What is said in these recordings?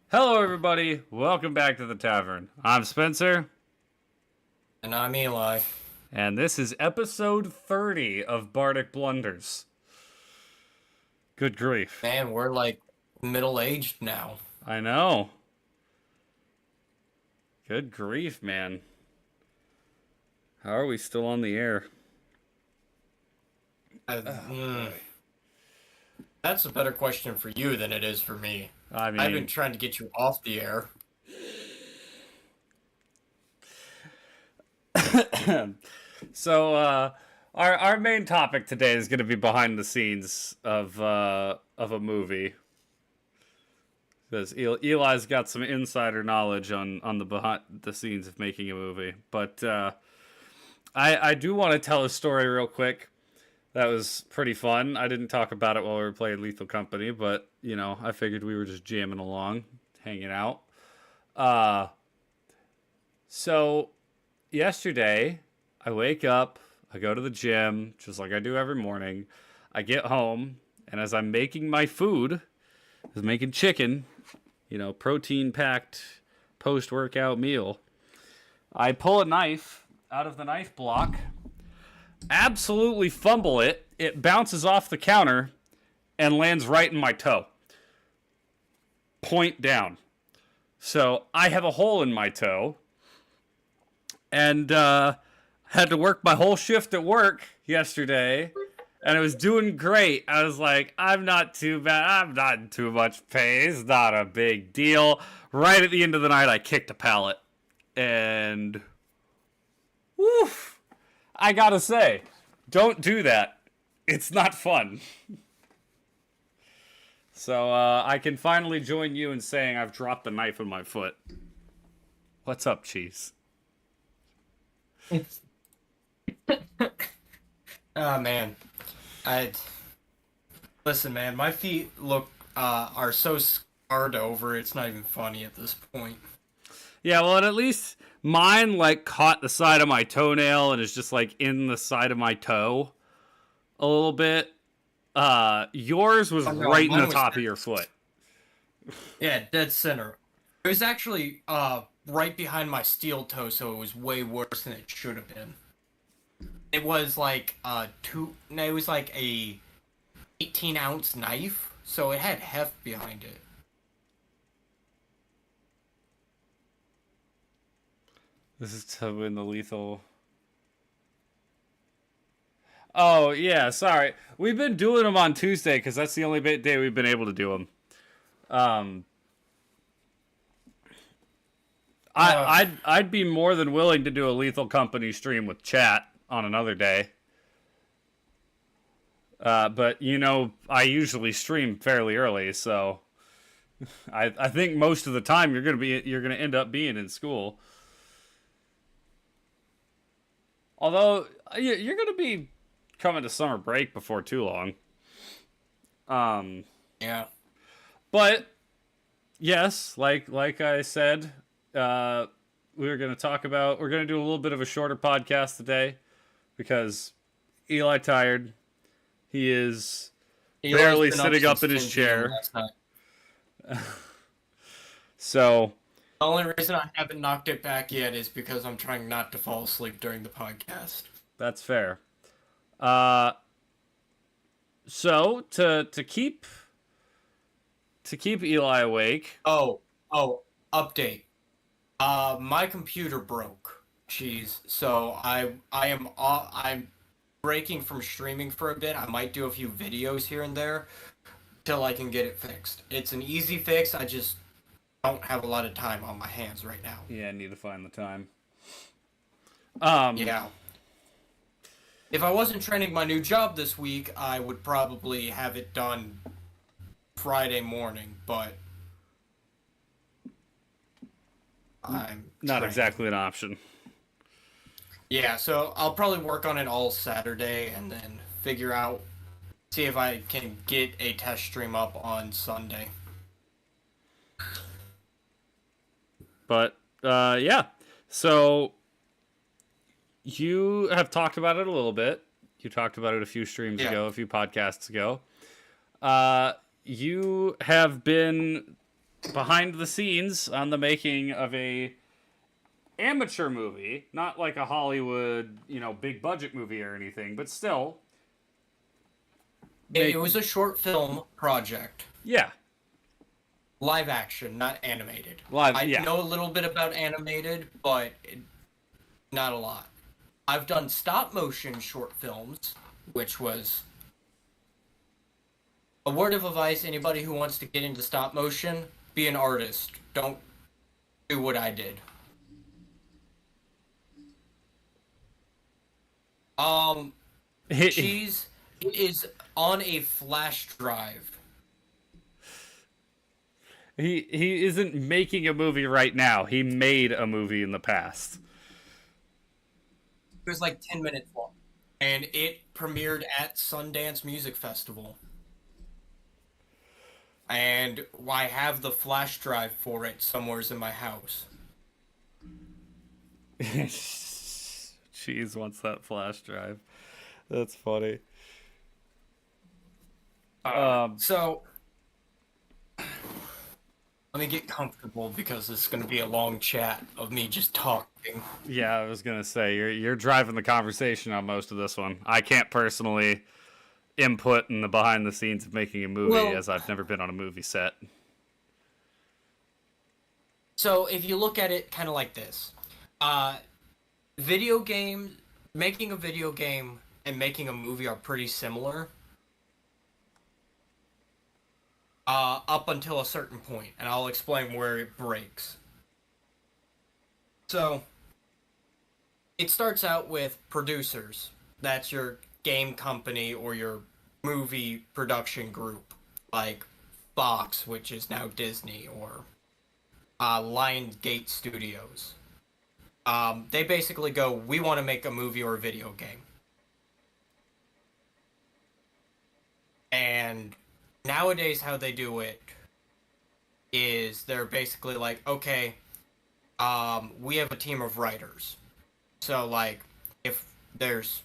Hello, everybody. Welcome back to the tavern. I'm Spencer, And I'm Eli. and this is episode 30 of Bardic Blunders. Good grief. Man, we're like middle-aged now. I know. Good grief, man. How are we still on the air? I- mm, that's a better question for you than it is for me. I I've been mean, trying to get you off the air. so our main topic today is going to be behind the scenes of a movie. Because Eli's got some insider knowledge on the behind the scenes of making a movie. But I do want to tell a story real quick. That was pretty fun. I didn't talk about it while we were playing Lethal Company, but I figured we were just jamming along, hanging out. Uh, so yesterday, I wake up, I go to the gym, just like I do every morning. I get home, and as I'm making my food, I was making chicken, protein packed post workout meal. I pull a knife out of the knife block, absolutely fumble it. It bounces off the counter and lands right in my toe, point down. So I have a hole in my toe, and had to work my whole shift at work yesterday, and I was doing great. I was like, I'm not too bad. I'm not in too much pain. It's not a big deal. Right at the end of the night, I kicked a pallet, and woof. I gotta say, don't do that. It's not fun. So I can finally join you in saying I've dropped the knife in my foot. What's up, Cheese? Oh man, I listen, man. My feet are so scarred over. It's not even funny at this point. Yeah, well, and at least mine like caught the side of my toenail and is just like in the side of my toe a little bit. Yours was Oh no, right in the mine was top of your foot. yeah, dead center. It was actually right behind my steel toe, so it was way worse than it should have been. It was like two. No, it was like a 18-ounce knife, so it had heft behind it. This is to win the lethal. Oh yeah, sorry. We've been doing them on Tuesday because that's the only day we've been able to do them. Um, Uh, I'd be more than willing to do a Lethal Company stream with chat on another day. But I usually stream fairly early, so I think most of the time you're gonna end up being in school. Although you're gonna be coming to summer break before too long. Um, yeah. but yes, like I said, we're gonna do a little bit of a shorter podcast today because Eli tired. He is Eli's barely been up sitting up since in his 10 p.m. chair. last night. So The only reason I haven't knocked it back yet is because I'm trying not to fall asleep during the podcast. that's fair. Uh, so to keep Eli awake. Oh, update. My computer broke. Jeez. So I'm breaking from streaming for a bit. I might do a few videos here and there till I can get it fixed. It's an easy fix. I just don't have a lot of time on my hands right now. Yeah, I need to find the time. Yeah. If I wasn't training my new job this week, I would probably have it done Friday morning, but I'm Not training. exactly an option. Yeah, so I'll probably work on it all Saturday and then see if I can get a test stream up on Sunday. But yeah. So you have talked about it a little bit. You talked about it a few streams ago, a few podcasts ago. You have been behind the scenes on the making of a amateur movie, not like a Hollywood, big budget movie or anything, but still. It was a short film project. Yeah. Live action, not animated. Live, I yeah. know a little bit about animated, but not a lot. I've done stop motion short films, which was a word of advice. Anybody who wants to get into stop motion, be an artist. Don't do what I did. Cheese is on a flash drive. He isn't making a movie right now. He made a movie in the past. It was like 10 minutes long. And it premiered at Sundance Music Festival. And I have the flash drive for it somewheres in my house. Cheese wants that flash drive. That's funny. So, let me get comfortable because this is going to be a long chat of me just talking. Yeah, I was gonna say you're driving the conversation on most of this one. I can't personally input in the behind the scenes of making a movie, as I've never been on a movie set. So if you look at it kind of like this, video game, making a video game and making a movie are pretty similar. Up until a certain point, and I'll explain where it breaks. So, it starts out with producers. That's your game company or your movie production group, like Fox, which is now Disney, or Lionsgate Studios. They basically go, we want to make a movie or a video game. And nowadays how they do it is they're basically like, okay, we have a team of writers. So, like, if there's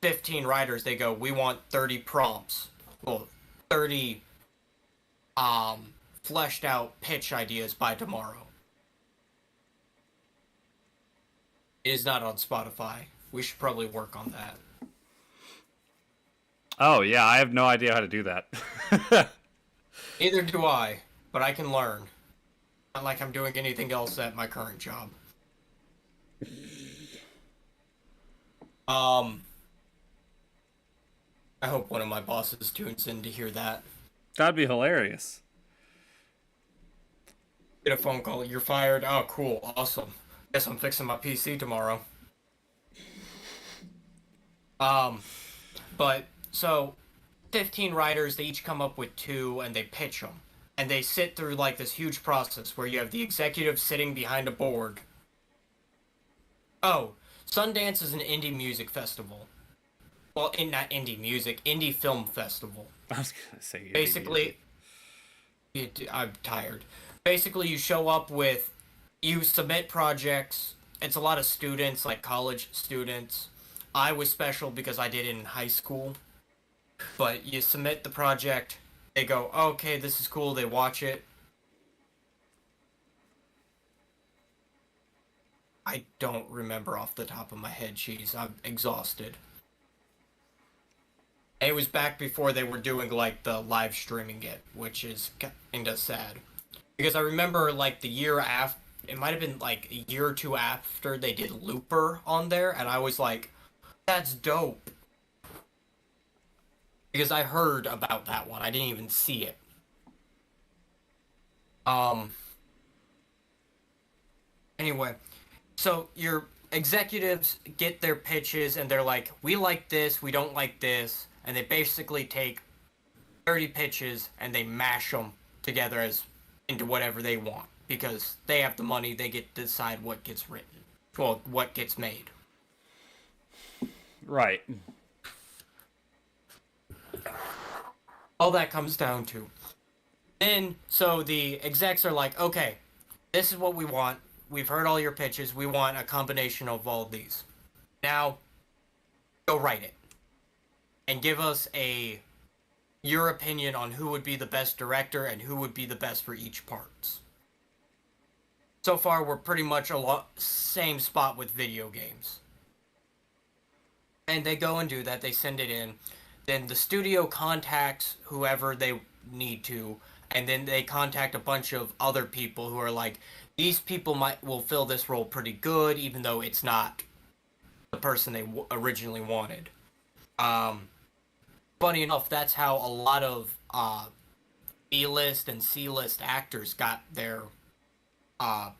15 writers, they go, we want 30 prompts. Well, 30 fleshed out pitch ideas by tomorrow. It is not on Spotify. We should probably work on that. Oh, yeah, I have no idea how to do that. Neither do I, but I can learn. Not like I'm doing anything else at my current job. I hope one of my bosses tunes in to hear that. That'd be hilarious. Get a phone call, you're fired. Oh, cool, awesome. Guess I'm fixing my PC tomorrow. But, so, 15 writers, they each come up with 2, and they pitch them. And they sit through, like, this huge process where you have the executive sitting behind a board. Oh, Sundance is an indie music festival. Well, not indie music, indie film festival. I was gonna say Basically, I'm tired. Basically, you show up with, you submit projects. It's a lot of students, like college students. I was special because I did it in high school. But you submit the project, they go, okay, this is cool, they watch it. I don't remember off the top of my head, jeez, I'm exhausted. It was back before they were doing, like, the live streaming it, which is kinda sad. Because I remember, like, the year after, it might have been, like, a year or 2 after they did Looper on there, and I was like, that's dope. Because I heard about that one, I didn't even see it. Anyway, so your executives get their pitches, and they're like, we like this, we don't like this, and they basically take 30 pitches and they mash them together as into whatever they want, because they have the money, they get to decide what gets written, well, what gets made. Right. All that comes down to. Then, so the execs are like, okay, this is what we want. We've heard all your pitches. We want a combination of all of these. Now, go write it. And give us a your opinion on who would be the best director and who would be the best for each parts. So far, we're pretty much same spot with video games. And they go and do that. They send it in. Then the studio contacts whoever they need to, and then they contact a bunch of other people who are like, these people will fill this role pretty good, even though it's not the person they originally wanted. Funny enough, that's how a lot of B-list and C-list actors got their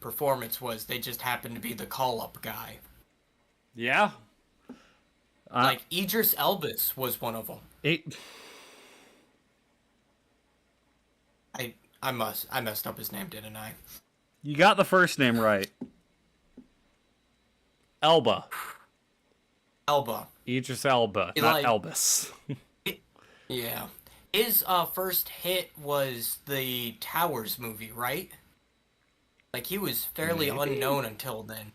performance. Was they just happened to be the call-up guy. Yeah. Like Idris Elba was one of them. I messed up his name, didn't I? You got the first name right. Elba. Elba. Idris Elba, not Elvis. Yeah. His first hit was the Towers movie, right? Like, he was fairly unknown until then.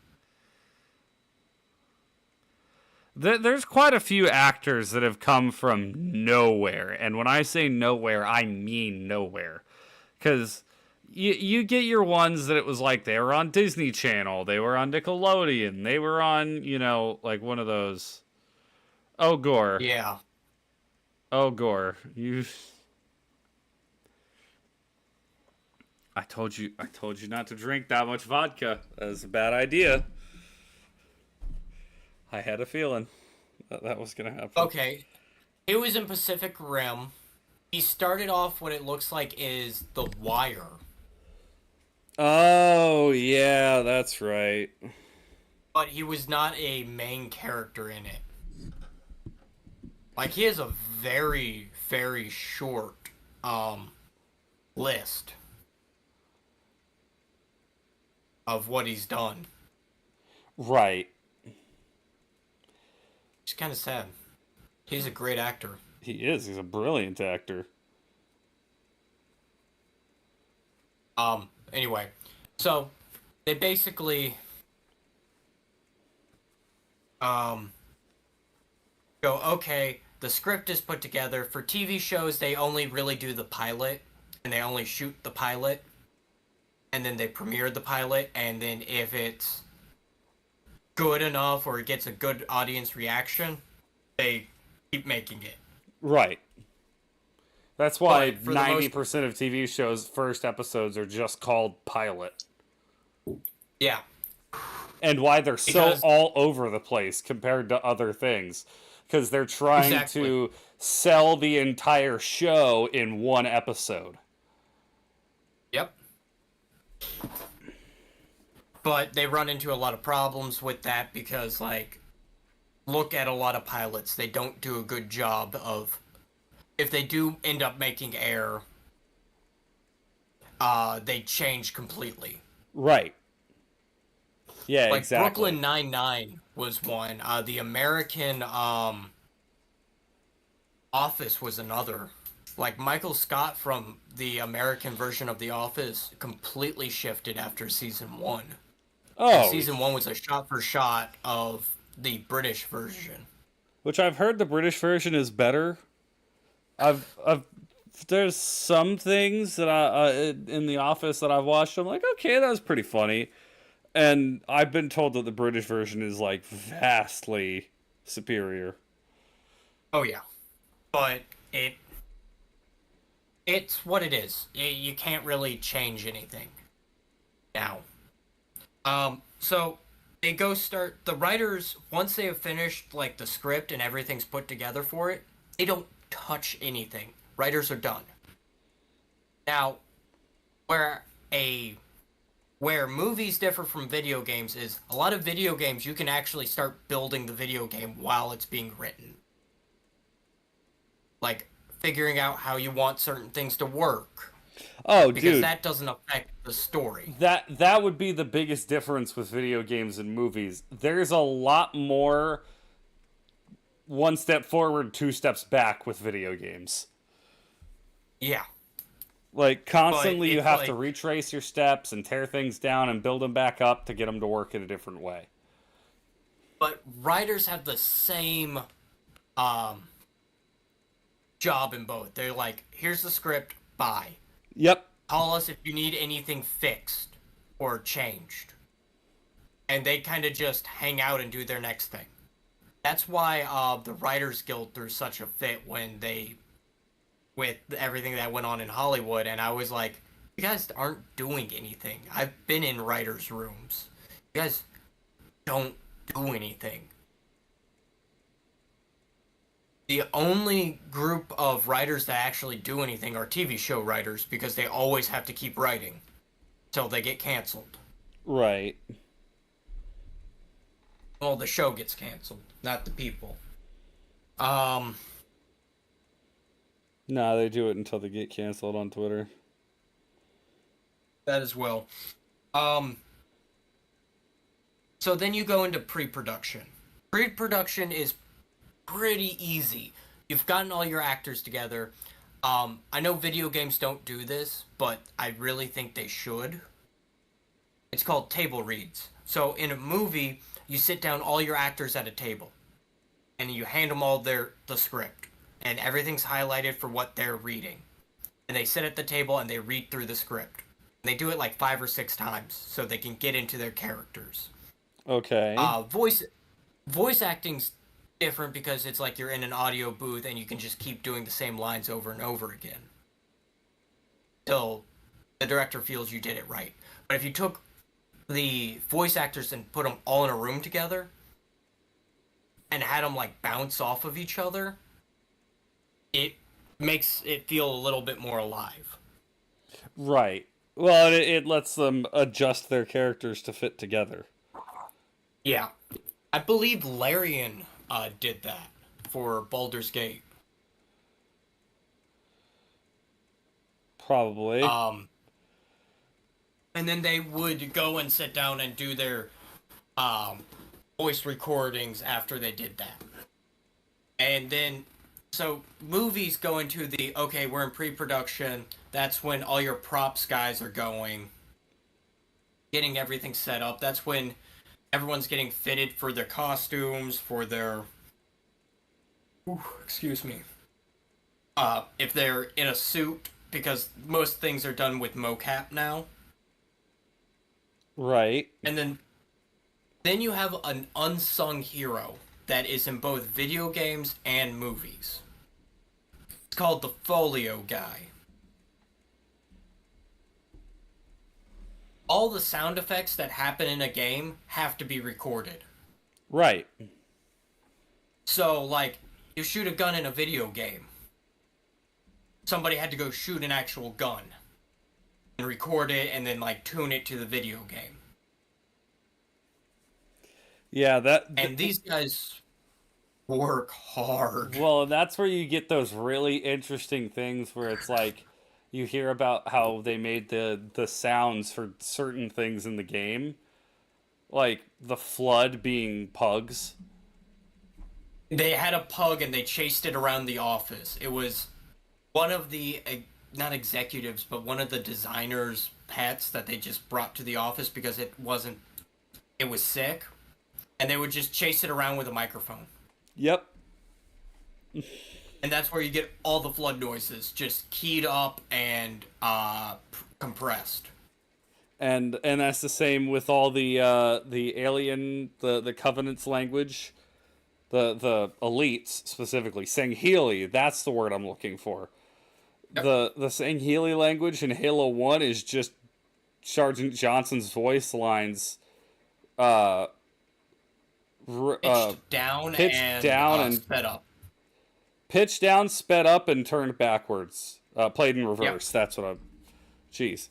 There's quite a few actors that have come from nowhere. And when I say nowhere, I mean nowhere. Because you get your ones that it was like they were on Disney Channel, they were on Nickelodeon, they were on, like one of those. Oh, Gore. Yeah. Oh, Gore. I told you not to drink that much vodka. That was a bad idea. I had a feeling that was going to happen. Okay. It was in Pacific Rim. He started off what it looks like is The Wire. Oh, yeah, that's right. But he was not a main character in it. Like, he has a very, very short list of what he's done. Right. It's kind of sad. He's a great actor. He is. He's a brilliant actor. Anyway, so they basically go, okay, the script is put together. For TV shows, they only really do the pilot, and they only shoot the pilot, and then they premiere the pilot, and then if it's good enough or it gets a good audience reaction, they keep making it. Right. That's why 90% of TV shows' first episodes are just called pilot. Yeah. And why they're so all over the place compared to other things. Because they're trying to sell the entire show in one episode. Yep. But they run into a lot of problems with that because, like, look at a lot of pilots. They don't do a good job of... If they do end up making air, they change completely. Right. Yeah, like, exactly. Brooklyn Nine-Nine was one. The American Office was another. Like, Michael Scott from the American version of The Office completely shifted after season 1. Oh. And season 1 was a shot-for-shot of the British version. Which I've heard the British version is better. There's some things that in The Office that I've watched. I'm like, okay, that was pretty funny, and I've been told that the British version is like vastly superior. Oh yeah, but it's what it is. You can't really change anything now. So they go start the writers once they have finished like the script and everything's put together for it. They don't touch anything. Writers are done. Now, where movies differ from video games is a lot of video games you can actually start building the video game while it's being written. Like figuring out how you want certain things to work. Oh, because dude, that doesn't affect the story. That would be the biggest difference with video games and movies. There's a lot more one step forward, two steps back with video games. Yeah. Like, constantly you have to retrace your steps and tear things down and build them back up to get them to work in a different way. job in both. They're like, here's the script, bye. Yep. Call us if you need anything fixed or changed. And they kind of just hang out and do their next thing. That's why the Writers Guild threw such a fit with everything that went on in Hollywood, and I was like, you guys aren't doing anything. I've been in writers' rooms. You guys don't do anything. The only group of writers that actually do anything are TV show writers, because they always have to keep writing till they get canceled. Right. Well, the show gets canceled, not the people. No, they do it until they get canceled on Twitter. That as well. So then you go into pre-production. Pre-production is pretty easy. You've gotten all your actors together. I know video games don't do this, but I really think they should. It's called table reads. So in a movie, you sit down all your actors at a table, and you hand them all the script, and everything's highlighted for what they're reading. And they sit at the table and they read through the script. And they do it like 5 or 6 times so they can get into their characters. Okay. Voice acting's different because it's like you're in an audio booth and you can just keep doing the same lines over and over again till the director feels you did it right. But if you took the voice actors and put them all in a room together and had them like bounce off of each other, it makes it feel a little bit more alive. Right. Well, it lets them adjust their characters to fit together. Yeah. I believe Larian did that for Baldur's Gate. Probably. And then they would go and sit down and do their voice recordings after they did that. And then, so movies go into the, okay, we're in pre-production. That's when all your props guys are going, getting everything set up. That's when everyone's getting fitted for their costumes, for their, excuse me. If they're in a suit, because most things are done with mocap now. Right. And then you have an unsung hero that is in both video games and movies. It's called the Folio Guy. All the sound effects that happen in a game have to be recorded. Right. So, like, you shoot a gun in a video game. Somebody had to go shoot an actual gun and record it and then, like, tune it to the video game. Yeah, and these guys work hard. Well, that's where you get those really interesting things where it's like you hear about how they made the sounds for certain things in the game, like the flood being pugs. They had a pug and they chased it around the office. It was one of the, not executives, but one of the designers' pets that they just brought to the office because it was sick. And they would just chase it around with a microphone. Yep. And that's where you get all the flood noises, just keyed up and compressed. And that's the same with all the alien, the Covenant's language, the elites specifically. Sangheili, that's the word I'm looking for. Yep. The Sangheili language in Halo 1 is just Sergeant Johnson's voice lines. Pitched down and sped up. Pitched down, sped up, and turned backwards. Played in reverse. Yep. That's what I'm... Jeez.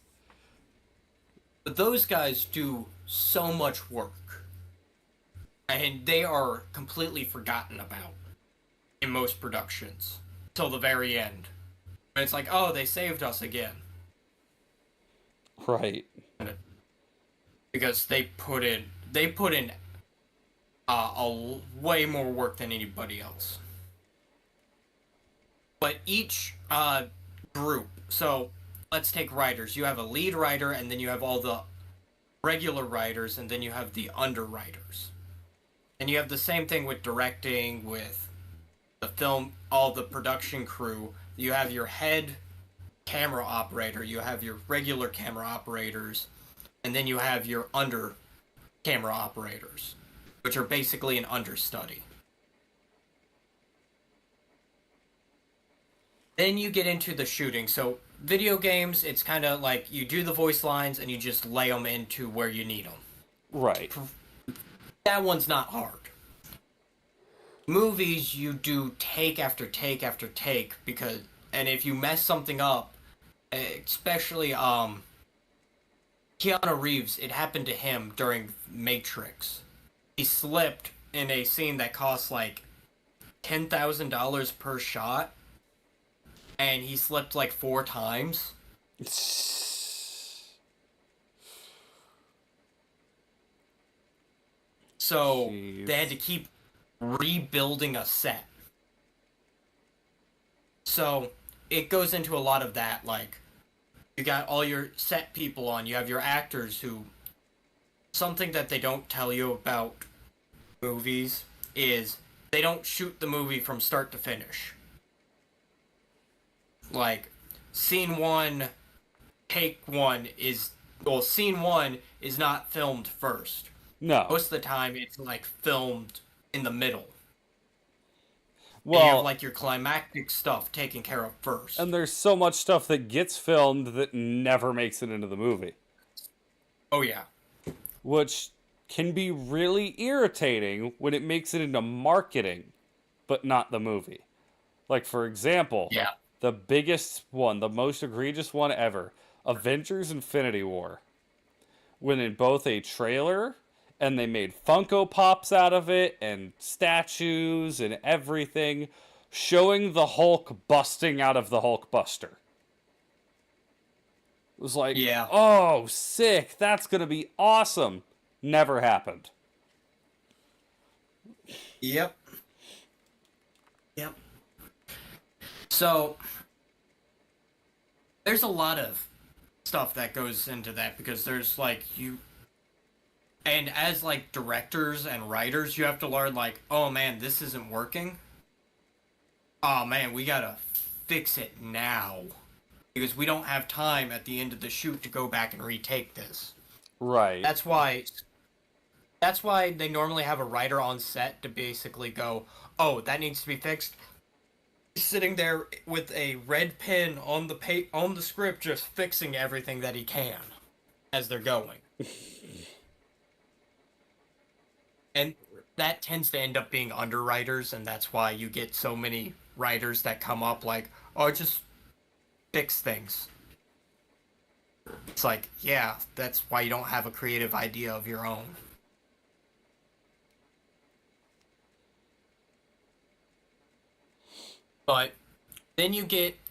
But those guys do so much work. And they are completely forgotten about in most productions. Till the very end. And it's like, oh, they saved us again. Right. Because they put in a way more work than anybody else. But each group, so let's take writers. You have a lead writer, and then you have all the regular writers, and then you have the underwriters. And you have the same thing with directing, with all the production crew. You have your head camera operator, you have your regular camera operators, and then you have your under camera operators, which are basically an understudy. Then you get into the shooting. So video games, it's kind of like you do the voice lines and you just lay them into where you need them. Right. That one's not hard. Movies, you do take after take after take and if you mess something up, especially Keanu Reeves, it happened to him during Matrix. He slipped in a scene that cost like $10,000 per shot, and he slipped like 4 times. So Jeez. they had to keep rebuilding a set. So it goes into a lot of that, like, you got all your set people on, you have your actors who, something that they don't tell you about movies is they don't shoot the movie from start to finish. Like, scene 1, take 1 scene 1 is not filmed first. No. Most of the time it's like filmed in the middle. Well, and you have like your climactic stuff taken care of first. And there's so much stuff that gets filmed that never makes it into the movie. Oh yeah. Which can be really irritating when it makes it into marketing, but not the movie. Like, for example, the biggest one, the most egregious one ever, Avengers Infinity War. When in both a trailer, and they made Funko Pops out of it, and statues, and everything, showing the Hulk busting out of the Hulkbuster. It was like, oh, sick, that's gonna be awesome. Never happened. Yep. So, there's a lot of stuff that goes into that, because there's like and as like directors and writers, you have to learn like, oh man, this isn't working. Oh man, we gotta fix it now, because we don't have time at the end of the shoot to go back and retake this. Right. That's why they normally have a writer on set to basically go, oh, that needs to be fixed. Sitting there with a red pen on the script, just fixing everything that he can as they're going. And that tends to end up being underwriters, and that's why you get so many writers that come up like, oh, just fix things. It's like, yeah, that's why you don't have a creative idea of your own. But then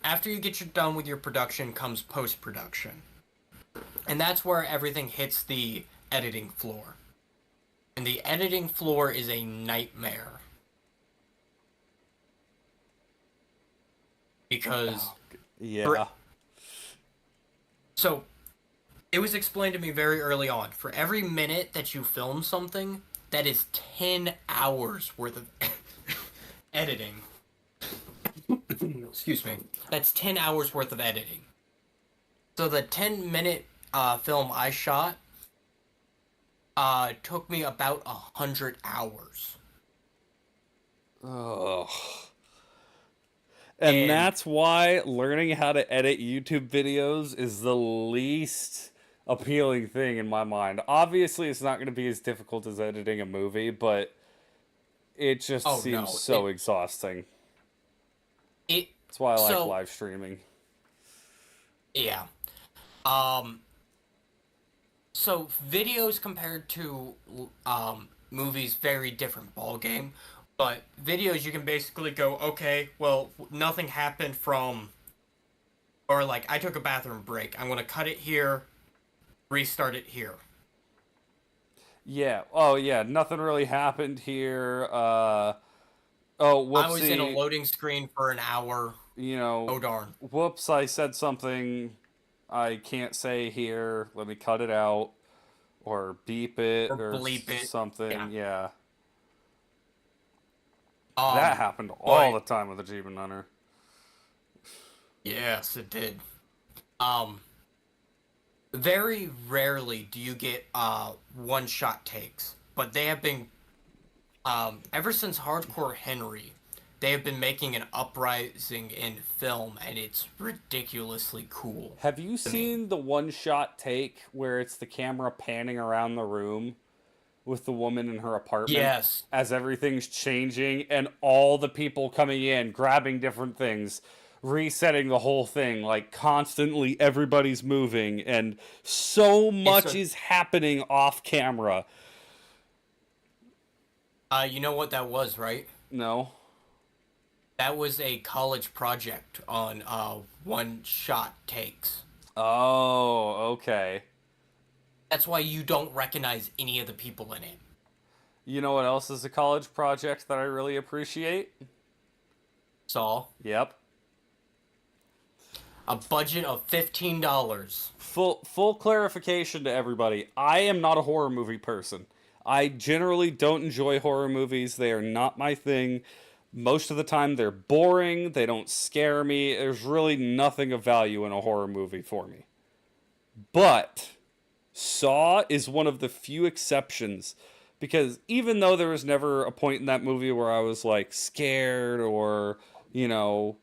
after you get done with your production comes post-production. And that's where everything hits the editing floor. And the editing floor is a nightmare. Because... So, it was explained to me very early on. For every minute that you film something, that is 10 hours worth of editing. Excuse me. That's 10 hours worth of editing. So the 10-minute film I shot took me about 100 hours. Ugh. And that's why learning how to edit YouTube videos is the least appealing thing in my mind. Obviously, it's not going to be as difficult as editing a movie, but it just seems so exhausting. That's why I like live streaming. Yeah. So videos compared to movies, very different ballgame. But videos, you can basically go, okay, well, nothing happened from... Or, like, I took a bathroom break. I'm going to cut it here, restart it here. Yeah. Oh, yeah. Nothing really happened here. Oh, whoopsie. I was in a loading screen for an hour. You know, oh darn. Whoops, I said something I can't say here. Let me cut it out. Or beep it. Or bleep it. Something. Yeah. That Um, happened all but the time with Achievement Hunter. yes, it did. Um, very rarely do you get one shot takes, but they have been ever since Hardcore Henry, they have been making an uprising in film, and it's ridiculously cool Have you to me. seen the one shot take where it's the camera panning around the room with the woman in her apartment Yes, as everything's changing and all the people coming in, grabbing different things, resetting the whole thing, like constantly everybody's moving and so it's much a. is happening off camera. You know what that was, right? No. That was a college project on one shot takes. Oh, okay. That's why you don't recognize any of the people in it. You know what else is a college project that I really appreciate? So, Yep. a budget of $15. Full clarification to everybody. I am not a horror movie person. I generally don't enjoy horror movies. They are not my thing. Most of the time they're boring, they don't scare me. There's really nothing of value in a horror movie for me. But Saw is one of the few exceptions because even though there was never a point in that movie where I was like scared or, you know,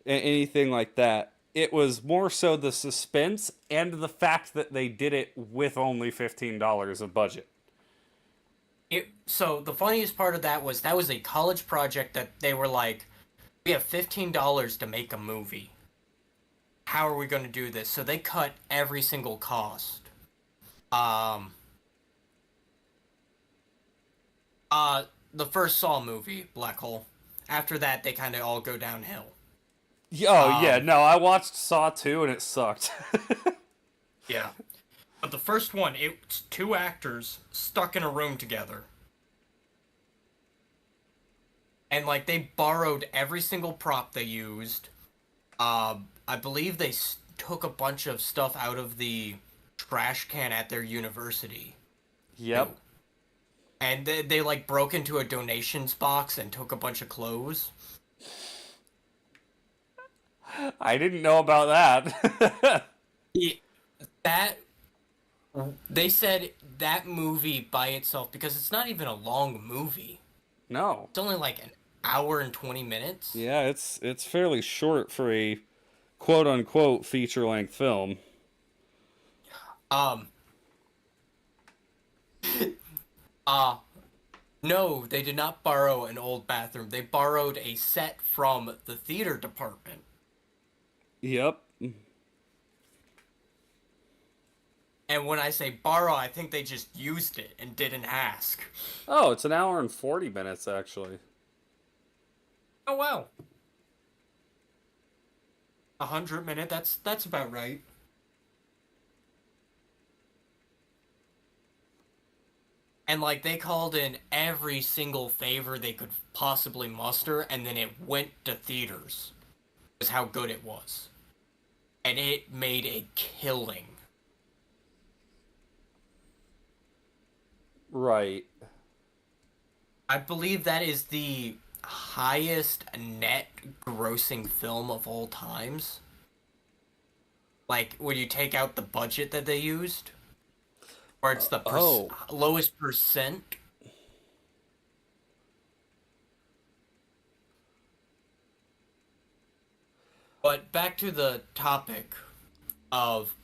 anything like that, it was more so the suspense and the fact that they did it with only $15 of budget. So the funniest part of that was a college project that they were like, we have $15 to make a movie. How are we going to do this? So they cut every single cost. Um, the first Saw movie, Black Hole. After that, they kind of all go downhill. Oh, yeah, Um, no, I watched Saw 2 and it sucked. yeah. But the first one, it's two actors stuck in a room together. And like they borrowed every single prop they used. I believe they took a bunch of stuff out of the trash can at their university. Yep. Too. And they like broke into a donations box and took a bunch of clothes. I didn't know about that. Yeah, that they said that movie by itself, because it's not even a long movie. No. It's only like an hour and 20 minutes. Yeah, it's fairly short for a quote unquote feature length film. Um, uh, no, they did not borrow an old bathroom. They borrowed a set from the theater department. Yep. And when I say borrow, I think they just used it and didn't ask. Oh, it's an hour and 40 minutes actually. Oh wow. 100 minute, that's about right. And like they called in every single favor they could possibly muster, and then it went to theaters. Is how good it was. And it made a killing. Right. I believe that is the highest net grossing film of all times. Like when you take out the budget that they used, or it's the Oh. lowest percent. But back to the topic of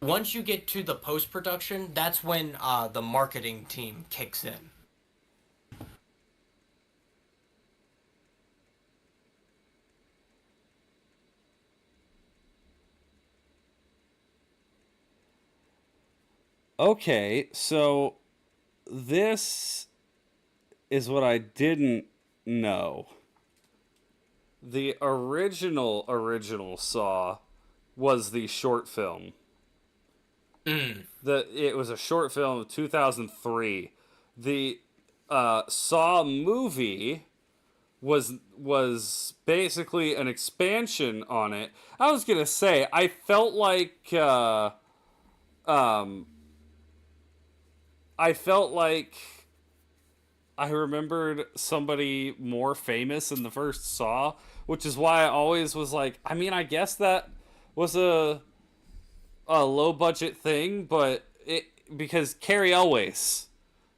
once you get to the post production, that's when the marketing team kicks in. Okay, so this is what I didn't know. The original Saw was the short film. Mm. It was a short film of 2003. The Saw movie was basically an expansion on it. I was gonna say I felt like um I felt like I remembered somebody more famous in the first Saw, which is why I always was like, I mean, I guess that was a low budget thing, but it because Carrie Elways,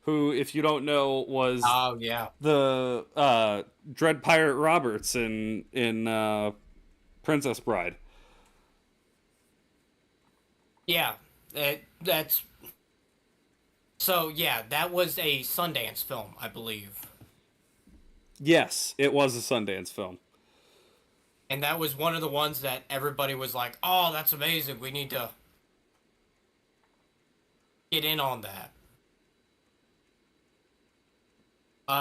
who, if you don't know, was Oh yeah, the Dread Pirate Roberts in Princess Bride. yeah. That's so. Yeah, that was a Sundance film, I believe, Yes, it was a Sundance film. and that was one of the ones that everybody was like, "Oh, that's amazing. We need to get in on that."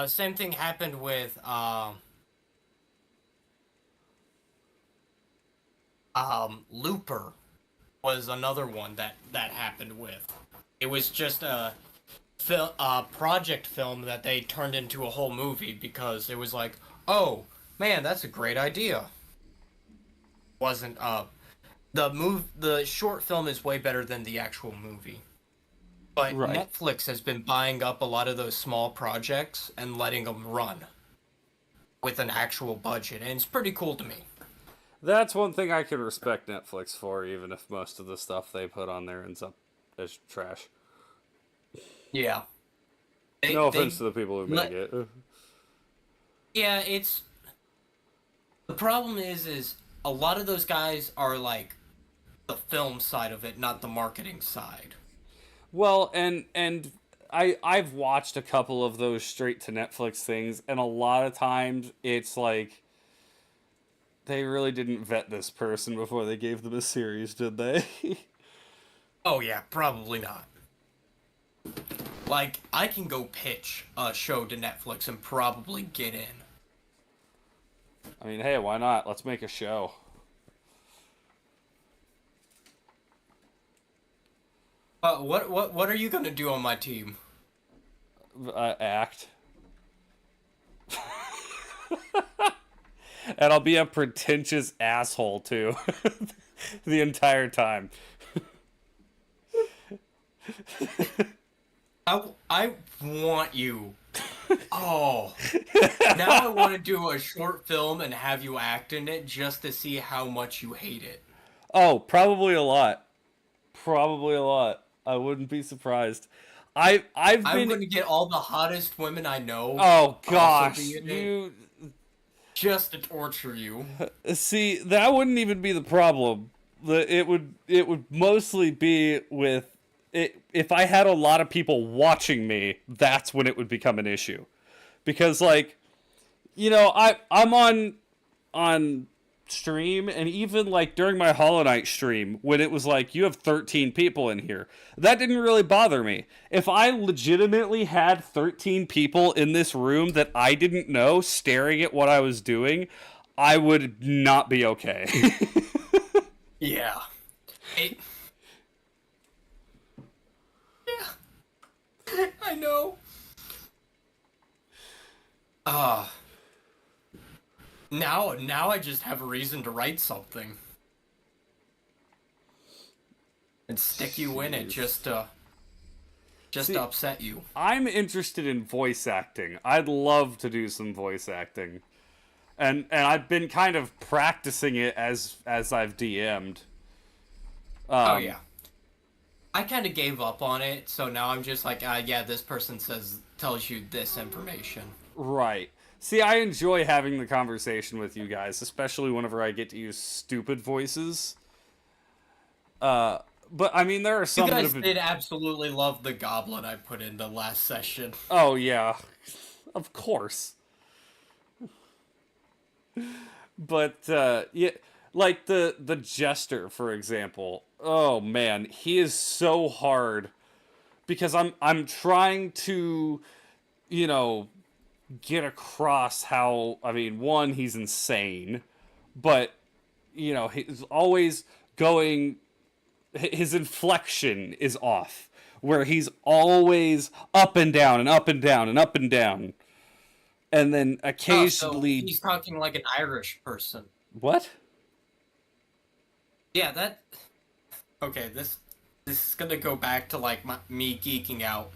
Same thing happened with Looper was another one that happened with. It was just a project film that they turned into a whole movie because it was like, oh man, that's a great idea. Wasn't the short film is way better than the actual movie. But Right. Netflix has been buying up a lot of those small projects and letting them run with an actual budget, and it's pretty cool to me. That's one thing I can respect Netflix for, even if most of the stuff they put on there ends up as trash. Yeah. No They offense to the people who let make it. yeah, it's the problem is a lot of those guys are like the film side of it, not the marketing side. Well, and I've watched a couple of those straight to Netflix things, and a lot of times it's like they really didn't vet this person before they gave them a series, did they? Oh yeah, probably not. Like I can go pitch a show to Netflix and probably get in. I mean, hey, why not? Let's make a show. What are you gonna do on my team? Act. And I'll be a pretentious asshole too, the entire time. I want you. Oh, now I want to do a short film and have you act in it just to see how much you hate it. Oh, probably a lot. Probably a lot. I wouldn't be surprised. I've I'm been. gonna get all the hottest women I know Oh to also gosh, be in it you just to torture you. see that wouldn't even be the problem. It would mostly be with it if I had a lot of people watching me. That's when it would become an issue, because like I'm on stream, and even like during my Hollow Knight stream when it was like you have 13 people in here, that didn't really bother me. If I legitimately had 13 people in this room that I didn't know staring at what I was doing, I would not be okay. Yeah. It, yeah. I know. Ah. Now I just have a reason to write something and stick you in it Jeez. just See, to upset you. I'm interested in voice acting. I'd love to do some voice acting. And I've been kind of practicing it as I've DM'd. Oh yeah. I kind of gave up on it, so now I'm just like, yeah, this person tells you this information. Right. See, I enjoy having the conversation with you guys, especially whenever I get to use stupid voices. But I mean, there are You some that guys have been. did absolutely love the goblin I put in the last session. Oh yeah, of course. But yeah, like the jester, for example. Oh man, he is so hard because I'm trying to, you know, get across how, I mean, one, he's insane, but he's always going, his inflection is off, where he's always up and down and up and down and up and down, and then Oh, so occasionally. he's talking like an Irish person. What? Yeah, that. Okay, this is gonna go back to like me geeking out.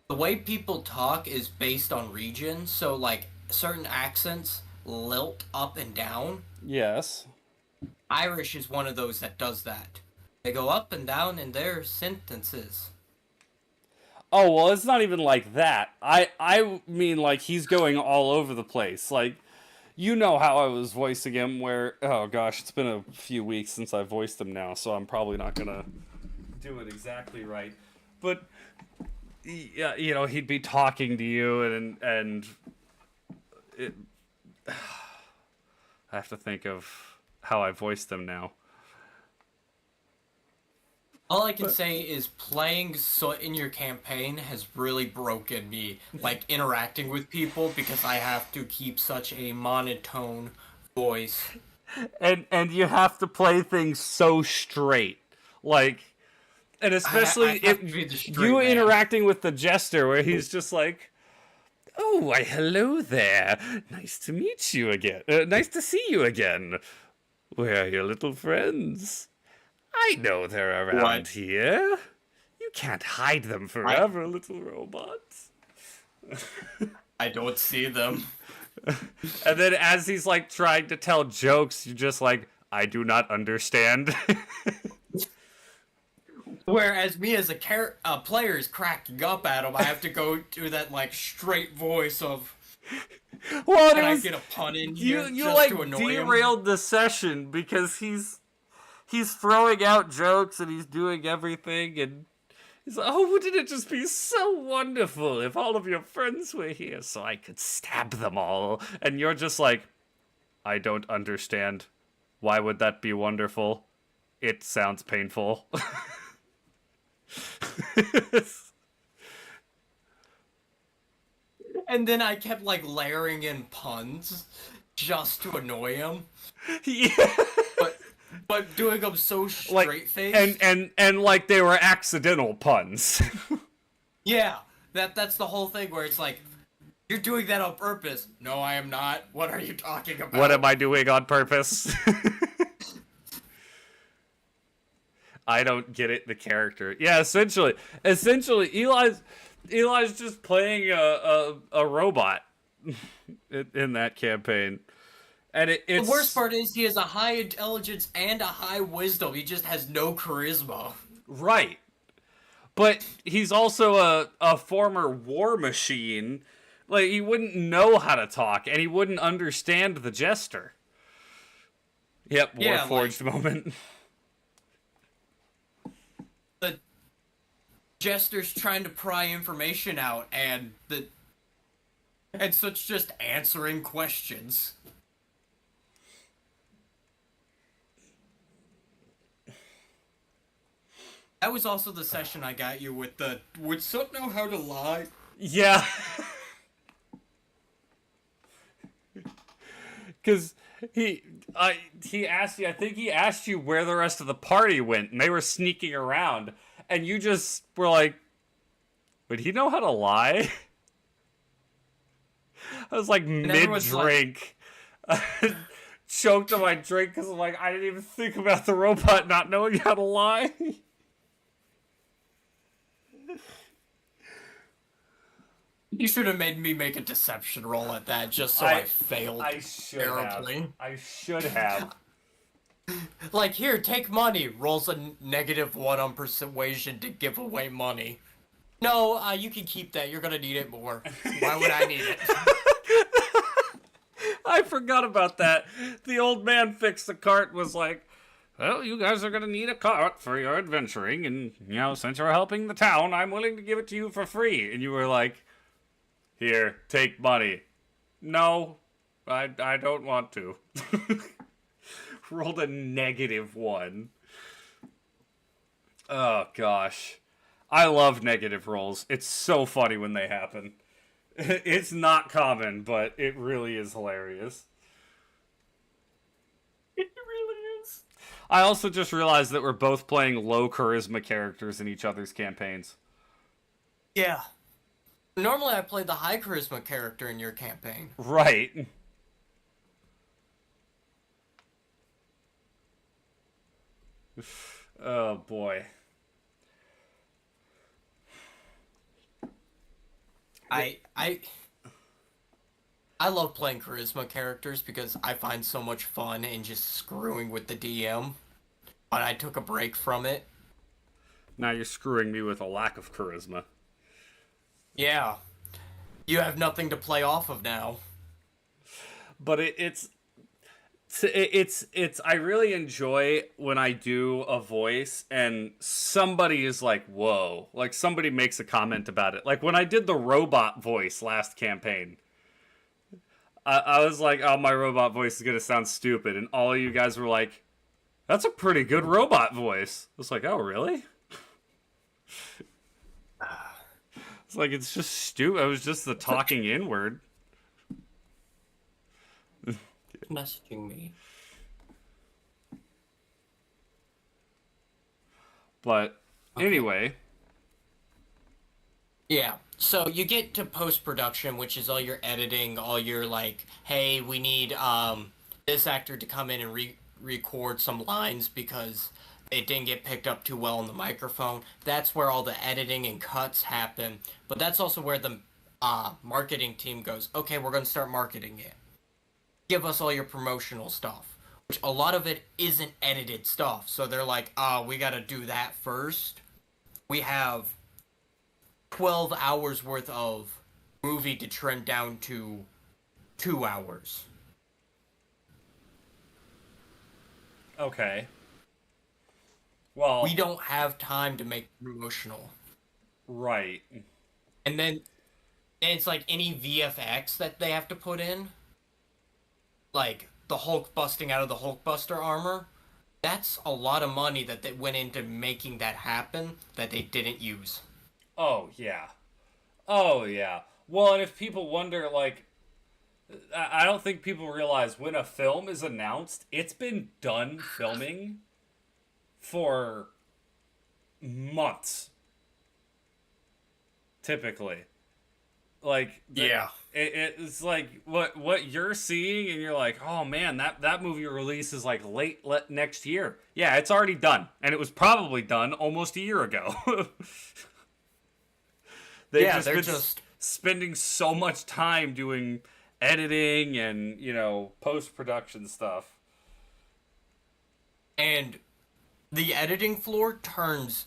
the way people talk is based on region, so like certain accents lilt up and down. Yes. Irish is one of those that does that. They go up and down in their sentences. Oh, well, it's not even like that. I mean, like, he's going all over the place. Like, you know how I was voicing him, where, oh gosh, it's been a few weeks since I voiced him now, so I'm probably not gonna do it exactly right. But, yeah, you know, he'd be talking to you, and it, I have to think of how I voiced him now. All I can But say is playing Soot in your campaign has really broken me, like interacting with people because I have to keep such a monotone voice. and you have to play things so straight, like, and I especially have if to be the you straight man. interacting with the jester, where he's just like, "Oh, why, hello there. Nice to meet you again. Nice to see you again. Where are your little friends? I know they're What? around here. You can't hide them I forever, little robots." I don't see them. And then as he's like trying to tell jokes, you just like, "I do not understand." Whereas me as a player is cracking up at him, I have to go do that like straight voice of, Well, can it I was get a pun in you. here You just to like annoy him? derailed the session because he's throwing out jokes and he's doing everything, and he's like, "Oh, wouldn't it just be so wonderful if all of your friends were here so I could stab them all?" And you're just like, "I don't understand. Why would that be wonderful? It sounds painful." And then I kept like layering in puns just to annoy him, Yeah. but doing them so Like, straight and faced. and and like they were accidental puns. Yeah, that's the whole thing where it's like, you're doing that on purpose. No, I am not. What are you talking What am about? I doing on purpose? I don't get it. The character, yeah. Essentially, Eli's just playing a robot in that campaign, and The worst it's part is he has a high intelligence and a high wisdom. He just has no charisma. right. But he's also a former war machine. Like, he wouldn't know how to talk, and he wouldn't understand the jester. Yep, Yeah, like Warforged moment. the jester's trying to pry information out, and so it's just answering questions. That was also the session I got you with the would Soot know how to lie? Yeah, because he asked you. I think he asked you where the rest of the party went, and they were sneaking around, and you just were like, "Would he know how to lie?" I was like And mid everyone's like, drink. Choked on my drink because I'm like, I didn't even think about the robot not knowing how to lie. you should have made me make a deception roll at that just so I I failed I should have. terribly. I should have. Like, here, take money. Rolls a -1 on persuasion to give away money. No, you can keep that. You're gonna need it more. Why would I need it? I forgot about that. The old man fixed the cart and was like, "Well, you guys are going to need a cart for your adventuring, and, you know, since you're helping the town, I'm willing to give it to you for free." And you were like, "Here, take money." "No, I don't want to." Rolled a -1. Oh, gosh. I love negative rolls. It's so funny when they happen. It's not common, but it really is hilarious. It really is. I also just realized that we're both playing low charisma characters in each other's campaigns. Yeah. Normally, I play the high charisma character in your campaign. Right. Oh boy. I I love playing charisma characters because I find so much fun in just screwing with the DM. But I took a break from it. Now you're screwing me with a lack of charisma. Yeah, you have nothing to play off of now. But it's I really enjoy when I do a voice and somebody is like, whoa, like somebody makes a comment about it. Like when I did the robot voice last campaign, I was like, oh, my robot voice is gonna sound stupid, and all of you guys were like, that's a pretty good robot voice. I was like, oh, really? It's like, it's just stupid. It was just the talking inward. Messaging me. But anyway, Yeah. So you get to post production, which is all your editing, all your like, hey, we need this actor to come in and record some lines because it didn't get picked up too well on the microphone. That's where all the editing and cuts happen. But that's also where the marketing team goes, okay, we're going to start marketing it. Give us all your promotional stuff. Which a lot of it isn't edited stuff. So they're like, we got to do that first. We have 12 hours worth of movie to trim down to 2 hours. okay. Well, We don't have time to make promotional. right. And then it's like any VFX that they have to put in, like the Hulk busting out of the Hulkbuster armor. That's a lot of money that they went into making that happen that they didn't use. Oh, yeah. Oh, yeah. Well, and if people wonder, like, I don't think people realize when a film is announced, it's been done filming for months, typically. Like, it's like what you're seeing, and you're like, oh man, that movie release is like late next year. Yeah, it's already done, and it was probably done almost a year ago. They've They're been just spending so much time doing editing and post production stuff. and the editing floor turns.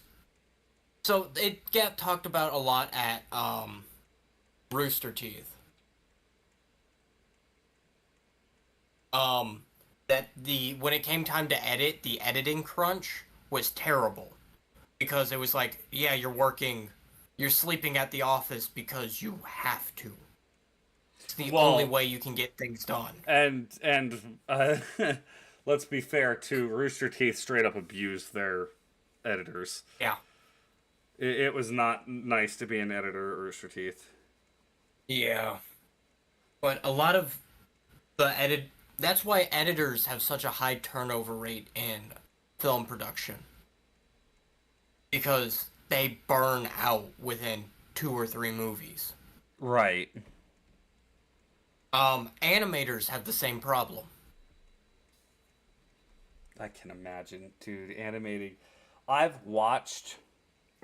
So it got talked about a lot at Rooster Teeth. That when it came time to edit, the editing crunch was terrible because it was like, yeah, you're sleeping at the office because you have to. It's the only way you can get things done. And let's be fair too. Rooster Teeth straight up abused their editors. Yeah. It was not nice to be an editor at Rooster Teeth. Yeah. But a lot of the that's why editors have such a high turnover rate in film production. Because they burn out within 2 or 3 movies. Right. Animators have the same problem. I can imagine, dude, animating. I've watched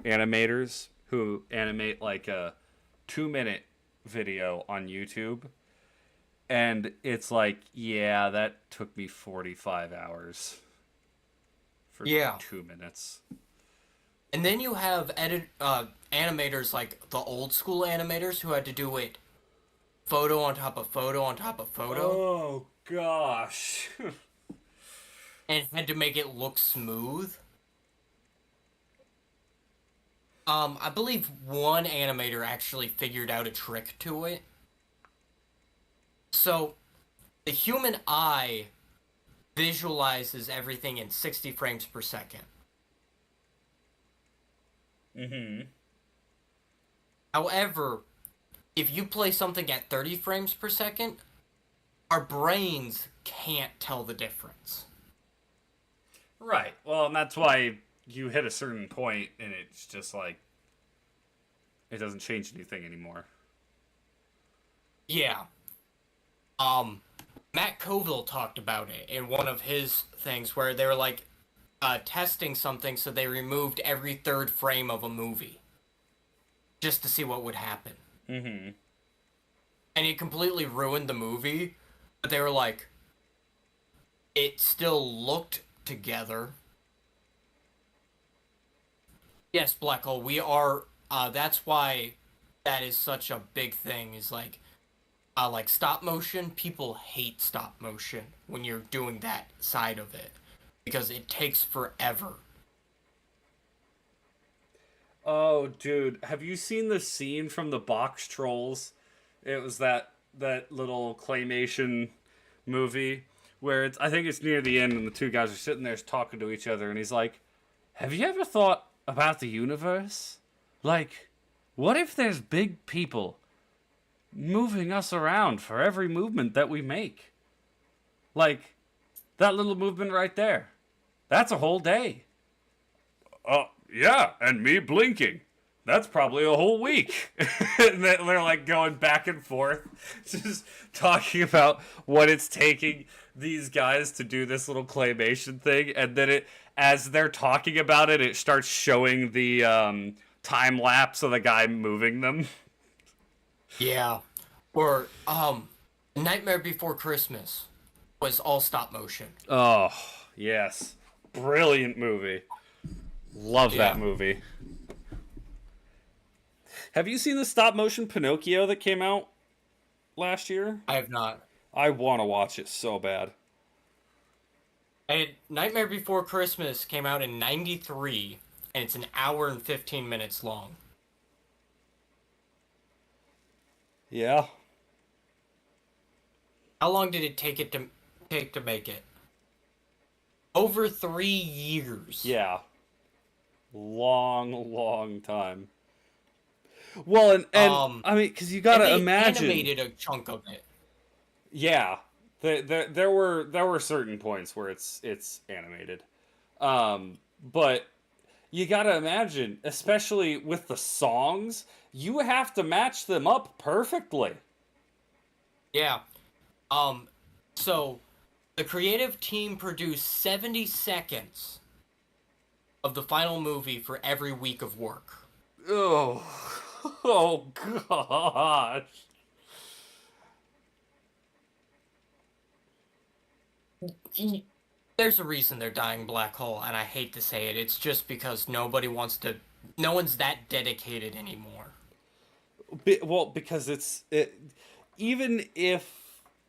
animators who animate like a 2-minute video on YouTube, and it's like, yeah, that took me 45 hours for 2 minutes. And then you have animators like the old school animators who had to do it photo on top of photo on top of photo. Oh gosh. And had to make it look smooth. I believe one animator actually figured out a trick to it. So, the human eye visualizes everything in 60 frames per second. Mm-hmm. However, if you play something at 30 frames per second, our brains can't tell the difference. Right. Well, and that's why you hit a certain point and it's just like, it doesn't change anything anymore. Yeah. Matt Colville talked about it in one of his things where they were like testing something, so they removed every third frame of a movie just to see what would happen. Mm-hmm. And it completely ruined the movie. But they were like, it still looked together. Yes, Black Hole, we are, that's why that is such a big thing, is like stop motion, people hate stop motion when you're doing that side of it. Because it takes forever. Oh, dude, have you seen the scene from the Box Trolls? It was that little claymation movie where I think it's near the end, and the two guys are sitting there talking to each other, and he's like, "Have you ever thought about the universe? Like, what if there's big people moving us around for every movement that we make? Like that little movement right there. That's a whole day." Yeah, and me blinking. That's probably a whole week. And they're like going back and forth, just talking about what it's taking these guys to do this little claymation thing. And then as they're talking about it, it starts showing the time lapse of the guy moving them. Yeah. Or, Nightmare Before Christmas was all stop motion. Oh, yes. Brilliant movie. Love that Yeah. movie. Have you seen the stop motion Pinocchio that came out last year? I have not. I want to watch it so bad. And Nightmare Before Christmas came out in '93, and it's an hour and 15 minutes long. Yeah. How long did it take to make it? Over 3 years. Yeah. Long time. Well, and I mean, because you gotta and they imagine. animated a chunk of it. Yeah, there were certain points where it's animated, but you gotta imagine, especially with the songs, you have to match them up perfectly. Yeah. So the creative team produced 70 seconds of the final movie for every week of work. Oh, oh gosh. There's a reason they're dying black hole, and I hate to say it. It's just because no one's that dedicated anymore. Well, because even if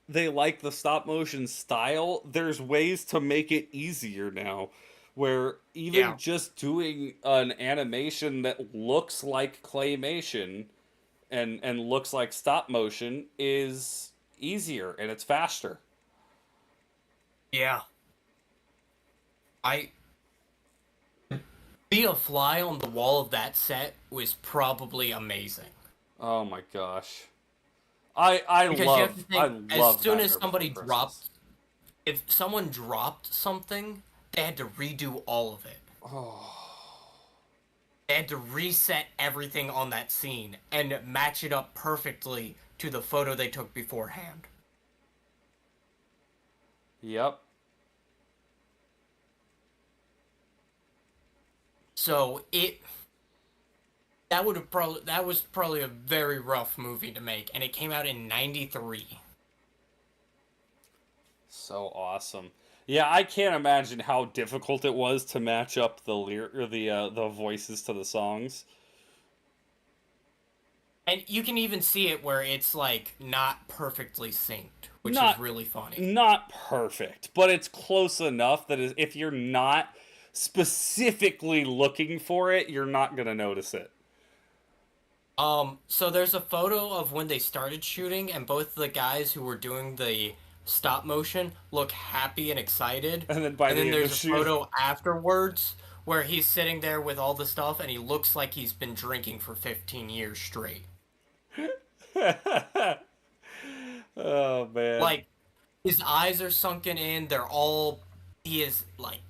they like the stop motion style, there's ways to make it easier now. Where even just doing an animation that looks like claymation and looks like stop motion is easier and it's faster. Yeah. I Be a fly on the wall of that set was probably amazing. Oh my gosh. Because you have to think, I love as soon Nightmare as somebody Before dropped, Christmas. if someone dropped something, they had to redo all of it. Oh. They had to reset everything on that scene and match it up perfectly to the photo they took beforehand. Yep. So that was probably a very rough movie to make, and it came out in '93. So awesome. Yeah, I can't imagine how difficult it was to match up the voices to the songs. And you can even see it where it's like not perfectly synced, which Not is really funny. not perfect, but it's close enough that if you're not specifically looking for it, you're not gonna notice it. So there's a photo of when they started shooting, and both the guys who were doing the stop motion look happy and excited. And then by And the then end of there's the a shoot, photo afterwards where he's sitting there with all the stuff, and he looks like he's been drinking for 15 years straight. oh man, Like, his eyes are sunken in. He is like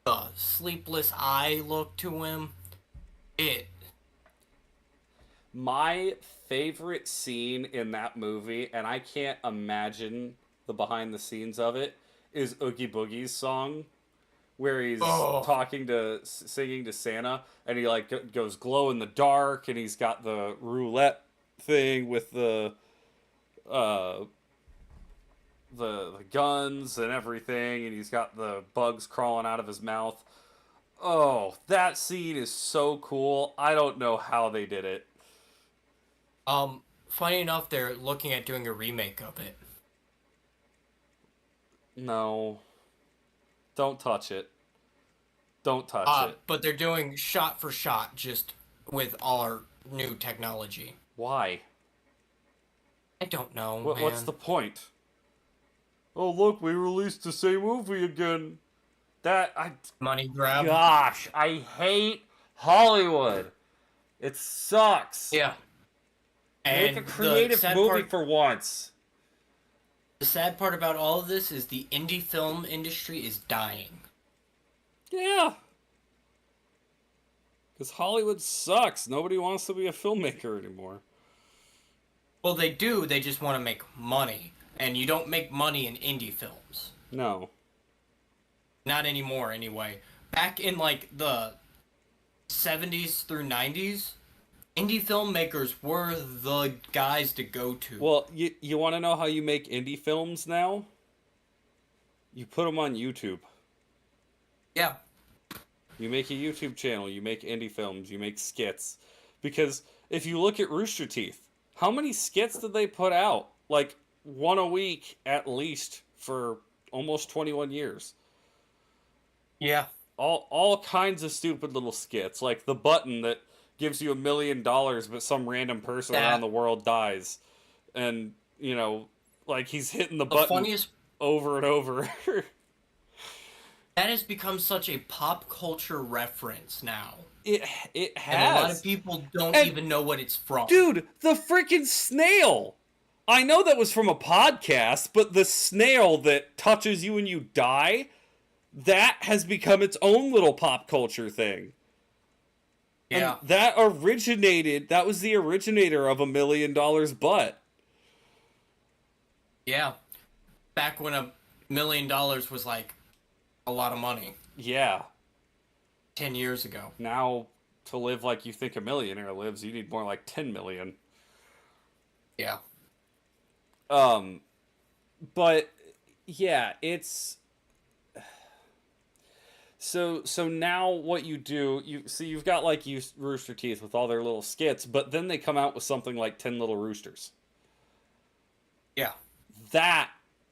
a sleepless eye look to him. my favorite scene in that movie, and I can't imagine the behind the scenes of it, is Oogie Boogie's song, where he's singing to Santa, and he like goes glow in the dark, and he's got the roulette thing with uh the guns and everything, and he's got the bugs crawling out of his mouth. Oh, that scene is so cool. I don't know how they did it. Funny enough, they're looking at doing a remake of it. No, don't touch it. Don't touch it. But they're doing shot for shot, just with all our new technology. Why? I don't know, What's man. the point? Oh, look, we released the same movie again. Money grab. Gosh, I hate Hollywood. It sucks. Yeah. Make And a creative movie for once. the sad part about all of this is the indie film industry is dying. Yeah. Because Hollywood sucks. Nobody wants to be a filmmaker anymore. Well, they do. They just want to make money, and you don't make money in indie films. No. Not anymore, anyway. Back in like the 70s through 90s, indie filmmakers were the guys to go to. Well, you want to know how you make indie films now? You put them on YouTube. Yeah. You make a YouTube channel, you make indie films, you make skits. Because if you look at Rooster Teeth, how many skits did they put out? Like, one a week at least for almost 21 years. Yeah. All kinds of stupid little skits, like the button that gives you $1 million, but some random person around the world dies. And, you know, like he's hitting the button funniest... over and over. That has become such a pop culture reference now. It has. And a lot of people don't even know what it's from. Dude, the freaking snail! I know that was from a podcast, but the snail that touches you and you die, that has become its own little pop culture thing. Yeah. And that was the originator of $1 million butt. Yeah. Back when $1 million was like a lot of money. Yeah. 10 years ago. Now, to live like you think a millionaire lives, you need more like 10 million. Yeah. But yeah, it's so now what you do, you've got like Rooster Teeth with all their little skits, but then they come out with something like 10 Little Roosters. Yeah. That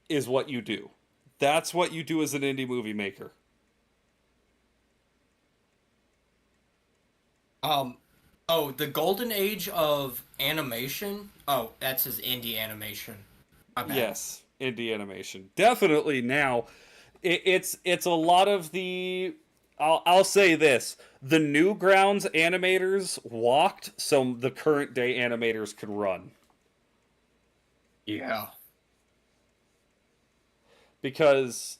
is what you do. That's what you do as an indie movie maker. The golden age of animation. Oh, that's his indie animation. My bad. Yes, indie animation. Definitely now. It's a lot of the... I'll say this. The Newgrounds animators walked so the current day animators could run. Yeah. Because,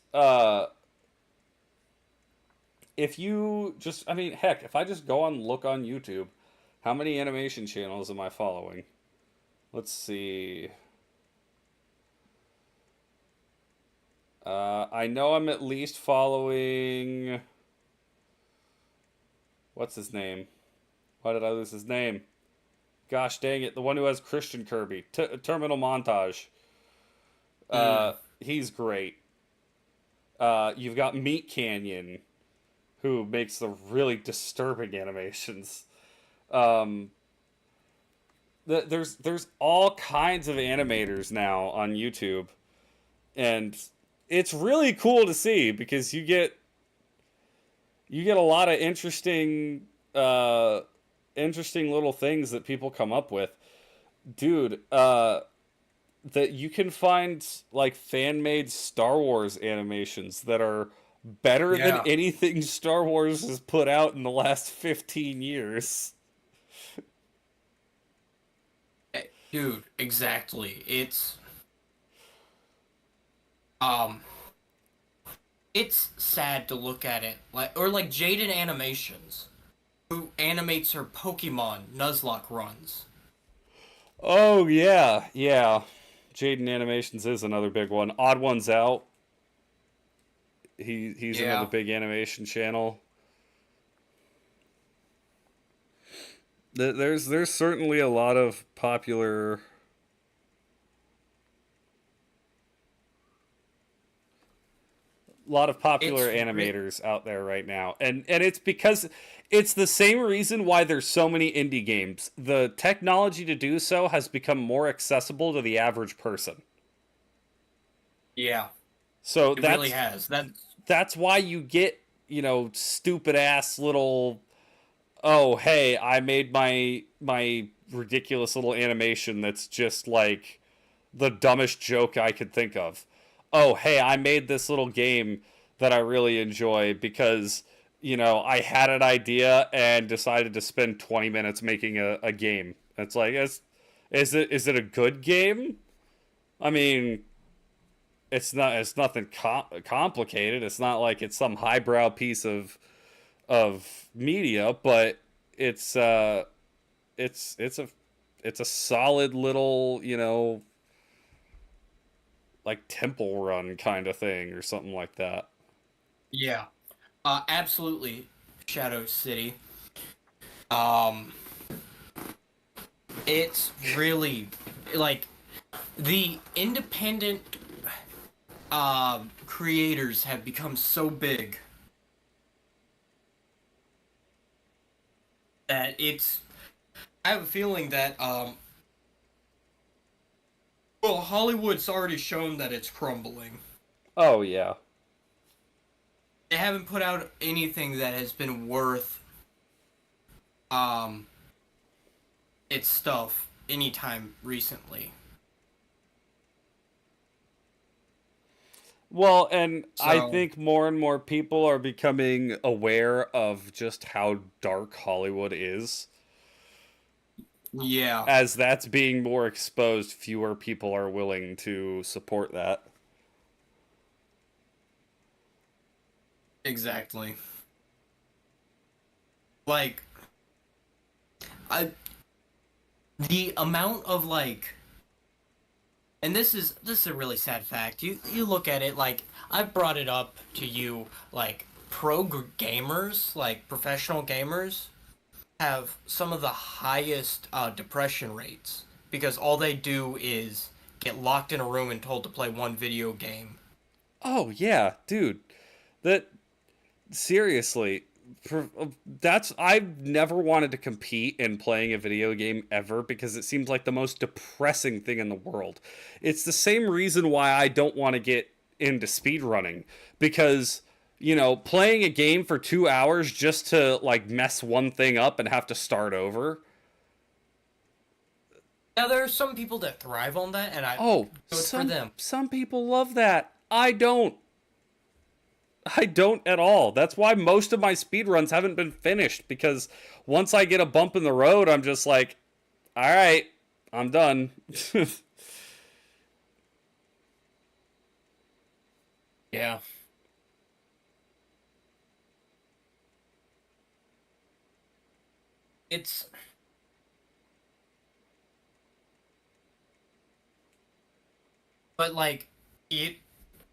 if you just... I mean, heck, if I just go on look on YouTube, how many animation channels am I following? Let's see... I know I'm at least following... What's his name? Why did I lose his name? Gosh dang it, the one who has Christian Kirby. Terminal Montage. He's great. You've got Meat Canyon, who makes the really disturbing animations. There's all kinds of animators now on YouTube. And it's really cool to see because you get a lot of interesting little things that people come up with. Dude, that you can find like fan-made Star Wars animations that are better than anything Star Wars has put out in the last 15 years. Dude, exactly. It's sad to look at it. Like Jaden Animations, who animates her Pokemon Nuzlocke runs. Oh yeah. Jaden Animations is another big one. Odd Ones Out. He's another big animation channel. There's certainly a lot of It's popular re- animators out there right now, and it's because it's the same reason why there's so many indie games. The technology to do so has become more accessible to the average person. yeah, So it really has. that's why you get, stupid ass little, oh hey, I made my ridiculous little animation that's just like the dumbest joke I could think of. Oh hey, I made this little game that I really enjoy because I had an idea and decided to spend 20 minutes making a game. It's like, is it a good game? I mean, it's nothing complicated. It's not like it's some highbrow piece of media, but it's uh it's a solid little, like temple run kind of thing or something like that. Yeah, absolutely. Shadow City. Um, it's really like the independent creators have become so big that it's. I have a feeling that well, Hollywood's already shown that it's crumbling. Oh yeah. They haven't put out anything that has been worth um its stuff anytime recently. Well, and I So think more and more people are becoming aware of just how dark Hollywood is. yeah, As that's being more exposed, fewer people are willing to support that. exactly. Like I the amount of like and this is a really sad fact. You look at it like I've brought it up to you like gamers, like professional gamers have some of the highest depression rates because all they do is get locked in a room and told to play one video game. Oh yeah, dude. That seriously, that's I've never wanted to compete in playing a video game ever because it seems like the most depressing thing in the world. It's the same reason why I don't want to get into speedrunning because playing a game for 2 hours just to like mess one thing up and have to start over. Now there are some people that thrive on that, and I Oh, good for them. some people love that. I don't. I don't at all. That's why most of my speedruns haven't been finished because once I get a bump in the road, I'm just like, all right, I'm done. Yeah. It's but like it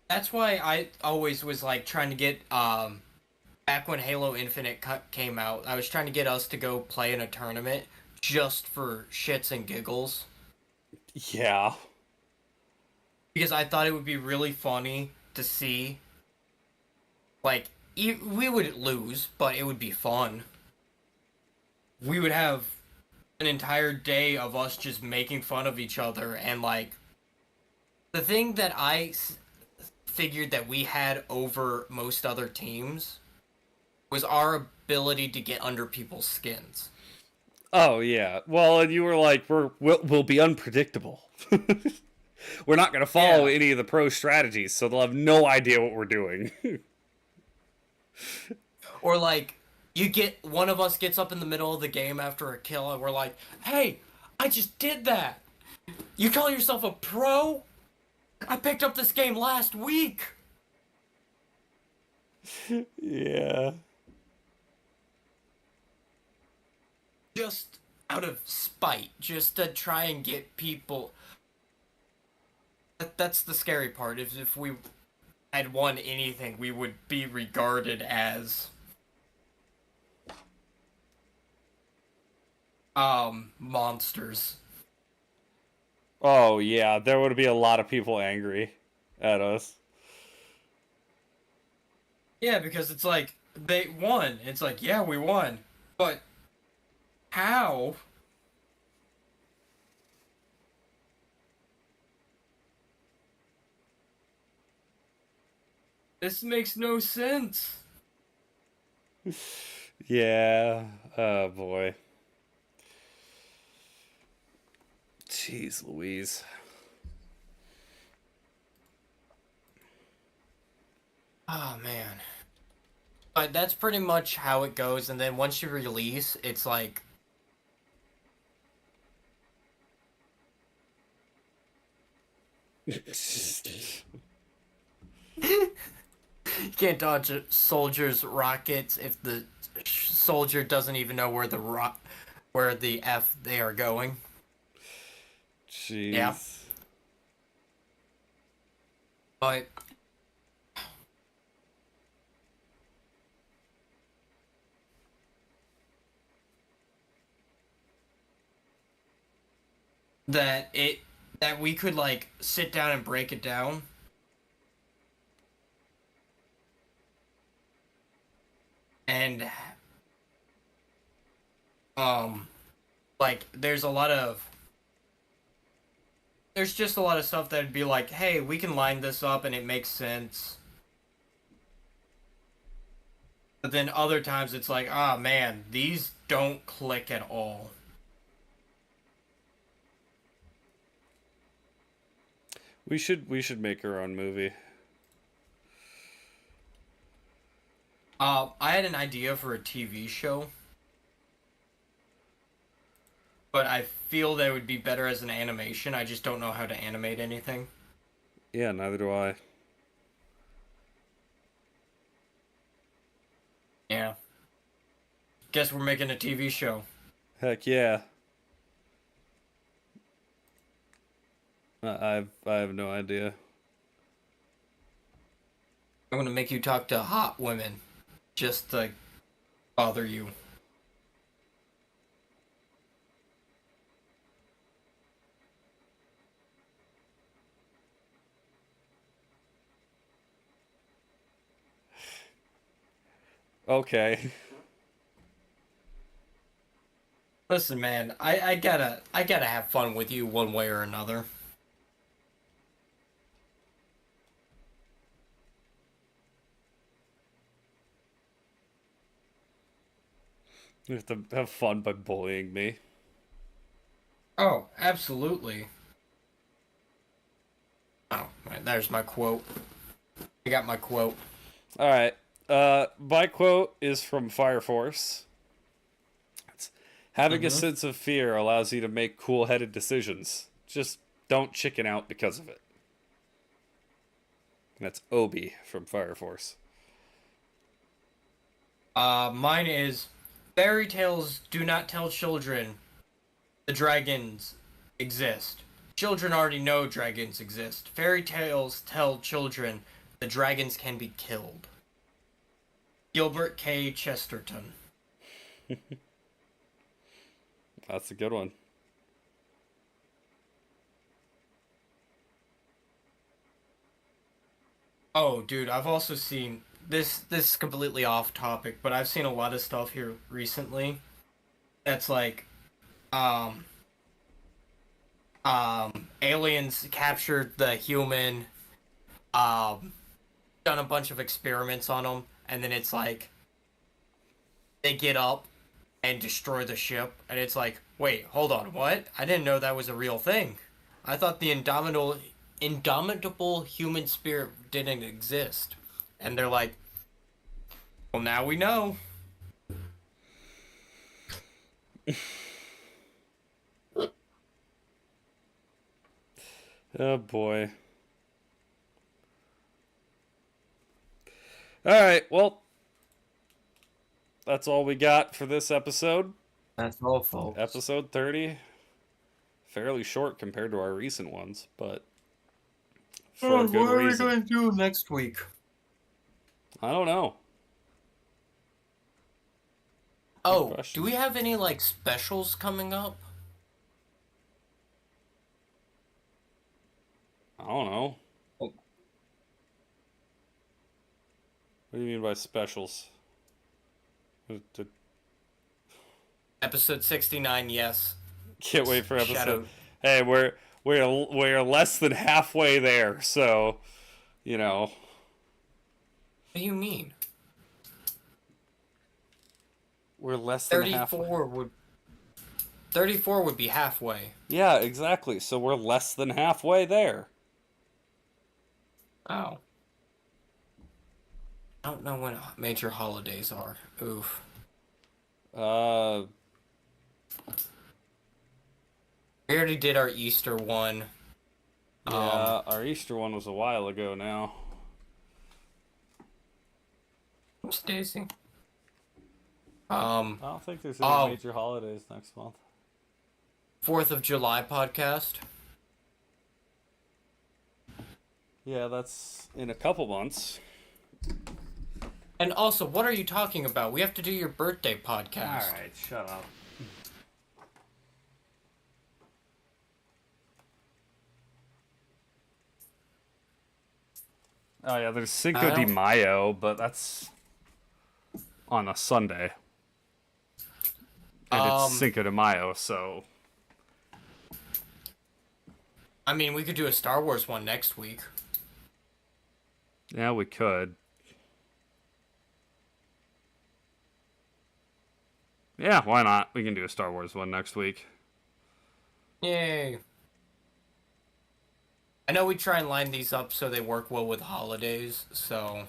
that's why I always was like trying to get back when Halo Infinite came out, I was trying to get us to go play in a tournament just for shits and giggles Yeah. because I thought it would be really funny to see like we would lose, but it would be fun. We would have an entire day of us just making fun of each other and like the thing that figured that we had over most other teams was our ability to get under people's skins. Oh yeah. Well, and you were like, we'll be unpredictable. We're not going to follow Yeah. any of the pro strategies, so they'll have no idea what we're doing. Or like you get one of us gets up in the middle of the game after a kill and we're like, "Hey, I just did that. You call yourself a pro? I picked up this game last week." Yeah. Just out of spite, just to try and get people. That's the scary part. If we had won anything, we would be regarded as monsters. Oh yeah, there would be a lot of people angry at us. Yeah, because it's like they won. It's like, yeah, we won. But how? This makes no sense. Yeah. Oh boy. Jeez Louise. Oh man. But that's pretty much how it goes, and then once you release, it's like you can't dodge a soldier's rockets if the soldier doesn't even know where where the F they are going. Yeah. Jeez. But that it that we could like sit down and break it down. And um like there's just a lot of stuff that'd be like, hey, we can line this up and it makes sense. But then other times it's like, ah, man, these don't click at all. We should make our own movie. I had an idea for a TV show, but I feel that it would be better as an animation. I just don't know how to animate anything. Yeah, neither do I. Yeah. Guess we're making a TV show. Heck yeah. I have no idea. I'm gonna make you talk to hot women just to bother you. Okay. Listen, man, I gotta have fun with you one way or another. You have to have fun by bullying me. Oh, absolutely. Oh, right, there's my quote. I got my quote. All right. My quote is from Fire Force. It's, having a Mm-hmm. sense of fear allows you to make cool-headed decisions. Just don't chicken out because of it. That's Obi from Fire Force. Mine is fairy tales do not tell children the dragons exist. Children already know dragons exist. Fairy tales tell children the dragons can be killed. Gilbert K. Chesterton. That's a good one. Oh, dude, I've also seen this is completely off topic, but I've seen a lot of stuff here recently that's like um aliens captured the human, um done a bunch of experiments on them, and then it's like they get up and destroy the ship, and it's like, wait, hold on, what? I didn't know that was a real thing. I thought the indomitable human spirit didn't exist. And they're like, well, now we know. Oh boy. All right. Well, that's all we got for this episode. That's all, folks. Episode 30. Fairly short compared to our recent ones, but for a good what are we reason. going to do next week? I don't know. Oh, question. do we have any like specials coming up? I don't know. Oh. What do you mean by specials? Episode 69, yes. Can't wait for episode. Shadow. Hey, we're less than halfway there, so you know. What do you mean? We're less than halfway. 34 would be halfway. Yeah, exactly. So we're less than halfway there. Oh. I don't know when major holidays are. Oof. We already did our Easter one. Yeah, our Easter one was a while ago now. What's Daisy? I don't think there's any major holidays next month. 4th of July podcast. Yeah, that's in a couple months. And also, what are you talking about? We have to do your birthday podcast. Alright, shut up. Oh yeah, there's Cinco de Mayo, but that's on a Sunday. And it's Cinco de Mayo, so... I mean, we could do a Star Wars one next week. Yeah, we could. Yeah, why not? We can do a Star Wars one next week. Yay. I know we try and line these up so they work well with holidays, so...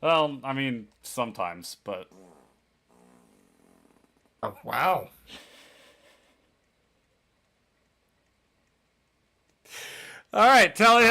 Well, I mean, sometimes, but... Oh, wow. Alright, tally ho!